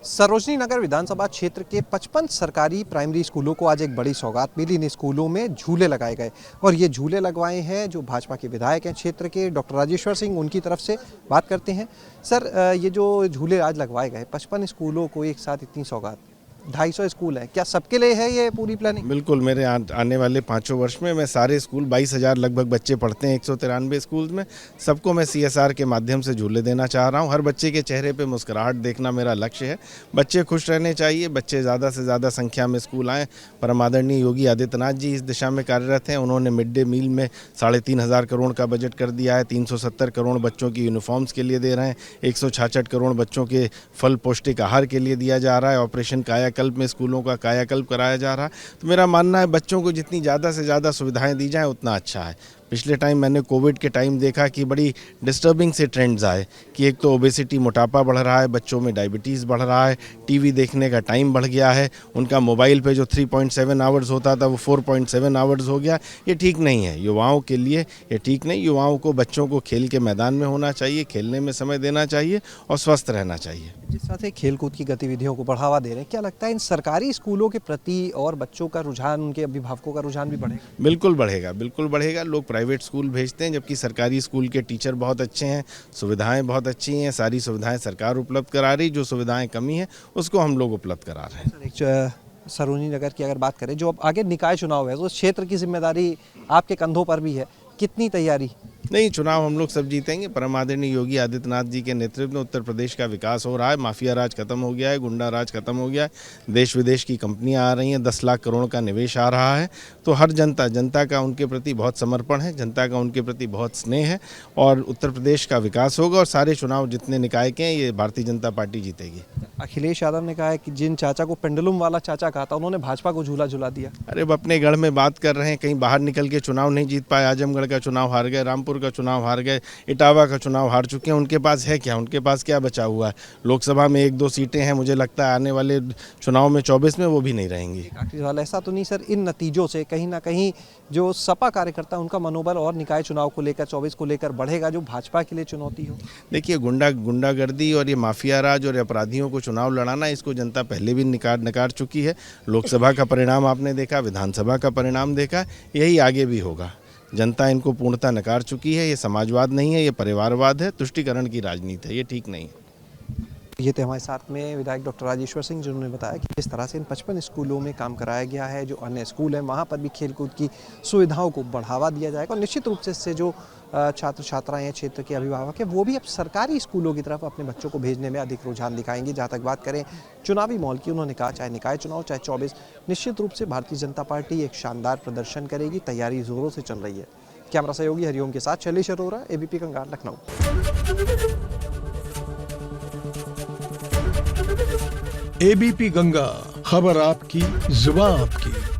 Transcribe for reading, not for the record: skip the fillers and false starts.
सरोजनी नगर विधानसभा क्षेत्र के 55 सरकारी प्राइमरी स्कूलों को आज एक बड़ी सौगात मिली। इन स्कूलों में झूले लगाए गए और ये झूले लगवाए हैं जो भाजपा के विधायक हैं क्षेत्र के डॉक्टर राजेश्वर सिंह, उनकी तरफ से बात करते हैं। सर, ये जो झूले आज लगवाए गए 55 स्कूलों को एक साथ इतनी सौगात, 250 स्कूल हैं, क्या सबके लिए है ये पूरी प्लानिंग? बिल्कुल, मेरे आने वाले 5 वर्ष में मैं सारे स्कूल 22,000 लगभग बच्चे पढ़ते हैं 193 स्कूल में, सबको मैं CSR के माध्यम से झूले देना चाह रहा हूं। हर बच्चे के चेहरे पे मुस्कुराहट देखना मेरा लक्ष्य है। बच्चे खुश रहने चाहिए, बच्चे ज़्यादा से ज़्यादा संख्या में स्कूल आएँ। परम आदरणीय योगी आदित्यनाथ जी इस दिशा में कार्यरत हैं। उन्होंने मिड डे मील में 3,500 करोड़ का बजट कर दिया है। 370 करोड़ बच्चों की यूनिफॉर्म्स के लिए दे रहे हैं। 166 करोड़ बच्चों के फल पौष्टिक आहार के लिए दिया जा रहा है। ऑपरेशन कायाकल्प में स्कूलों का कायाकल्प कराया जा रहा है। तो मेरा मानना है बच्चों को जितनी ज़्यादा से ज़्यादा सुविधाएं दी जाएं उतना अच्छा है। पिछले टाइम मैंने कोविड के टाइम देखा कि बड़ी डिस्टर्बिंग से ट्रेंड्स आए कि एक तो ओबेसिटी, मोटापा बढ़ रहा है, बच्चों में डायबिटीज़ बढ़ रहा है, टीवी देखने का टाइम बढ़ गया है, उनका मोबाइल पे जो 3.7 आवर्स होता था वो 4.7 आवर्स हो गया। ये ठीक नहीं है, युवाओं के लिए ये ठीक नहीं। युवाओं को, बच्चों को खेल के मैदान में होना चाहिए, खेलने में समय देना चाहिए और स्वस्थ रहना चाहिए। जिस तरह से खेलकूद की गतिविधियों को बढ़ावा दे रहे हैं, क्या लगता है इन सरकारी स्कूलों के प्रति और बच्चों का रुझान, उनके अभिभावकों का रुझान भी बढ़ेगा? बिल्कुल बढ़ेगा, बिल्कुल बढ़ेगा। लोग प्राइवेट स्कूल भेजते हैं जबकि सरकारी स्कूल के टीचर बहुत अच्छे हैं, सुविधाएं बहुत अच्छी हैं, सारी सुविधाएं सरकार उपलब्ध करा रही। जो सुविधाएं कमी है उसको हम लोग उपलब्ध करा रहे हैं। सरोजनी नगर की अगर बात करें, जो अब आगे निकाय चुनाव है, तो क्षेत्र की जिम्मेदारी आपके कंधों पर भी है, कितनी तैयारी? नहीं, चुनाव हम लोग सब जीतेंगे। परम आदरणीय योगी आदित्यनाथ जी के नेतृत्व में उत्तर प्रदेश का विकास हो रहा है। माफिया राज खत्म हो गया है, गुंडा राज खत्म हो गया है, देश विदेश की कंपनियां आ रही हैं, 10 लाख करोड़ का निवेश आ रहा है। तो हर जनता का उनके प्रति बहुत समर्पण है, जनता का उनके प्रति बहुत स्नेह है और उत्तर प्रदेश का विकास होगा और सारे चुनाव जितने निकाय के हैं ये भारतीय जनता पार्टी जीतेगी। अखिलेश यादव ने कहा है कि जिन चाचा को पेंडुलम वाला चाचा कहा था, उन्होंने भाजपा को झूला झुला दिया। अरे अब अपने गढ़ में बात कर रहे हैं, कहीं बाहर निकल के चुनाव नहीं जीत पाए। आजमगढ़ का चुनाव हार गए, रामपुर का चुनाव हार गए, इटावा का चुनाव हार चुके हैं। उनके पास है क्या? उनके पास क्या बचा हुआ है? लोकसभा में 1-2 सीटें हैं, मुझे लगता है आने वाले चुनाव में 24 में वो भी नहीं रहेंगी। आखिरी सवाल, ऐसा तो नहीं सर इन नतीजों से कहीं ना कहीं जो सपा कार्यकर्ता उनका मनोबल और निकाय चुनाव को लेकर 24 को लेकर बढ़ेगा, जो भाजपा के लिए चुनौती हो? देखिए, गुंडागर्दी और ये माफिया राज और अपराधियों को चुनाव लड़ाना, इसको जनता पहले भी नकार चुकी है। लोकसभा का परिणाम आपने देखा, विधानसभा का परिणाम देखा, यही आगे भी होगा। जनता इनको पूर्णतः नकार चुकी है। ये समाजवाद नहीं है, ये परिवारवाद है, तुष्टीकरण की राजनीति है, ये ठीक नहीं है। ये थे हमारे साथ में विधायक डॉक्टर राजेश्वर सिंह, जिन्होंने बताया कि किस तरह से इन 55 स्कूलों में काम कराया गया है। जो अन्य स्कूल हैं वहाँ पर भी खेलकूद की सुविधाओं को बढ़ावा दिया जाएगा और निश्चित रूप से इससे जो छात्र छात्राएं हैं, क्षेत्र के अभिभावक हैं, वो भी अब सरकारी स्कूलों की तरफ अपने बच्चों को भेजने में अधिक रुझान दिखाएंगे। जहाँ तक बात करें चुनावी माहौल की, उन्होंने कहा चाहे निकाय चुनाव चाहे 24, निश्चित रूप से भारतीय जनता पार्टी एक शानदार प्रदर्शन करेगी। तैयारी जोरों से चल रही है। कैमरा सहयोगी हरिओम के साथ शैलेश अरोरा, ABP कंगार, लखनऊ। ABP गंगा, खबर आपकी, जुबान आपकी।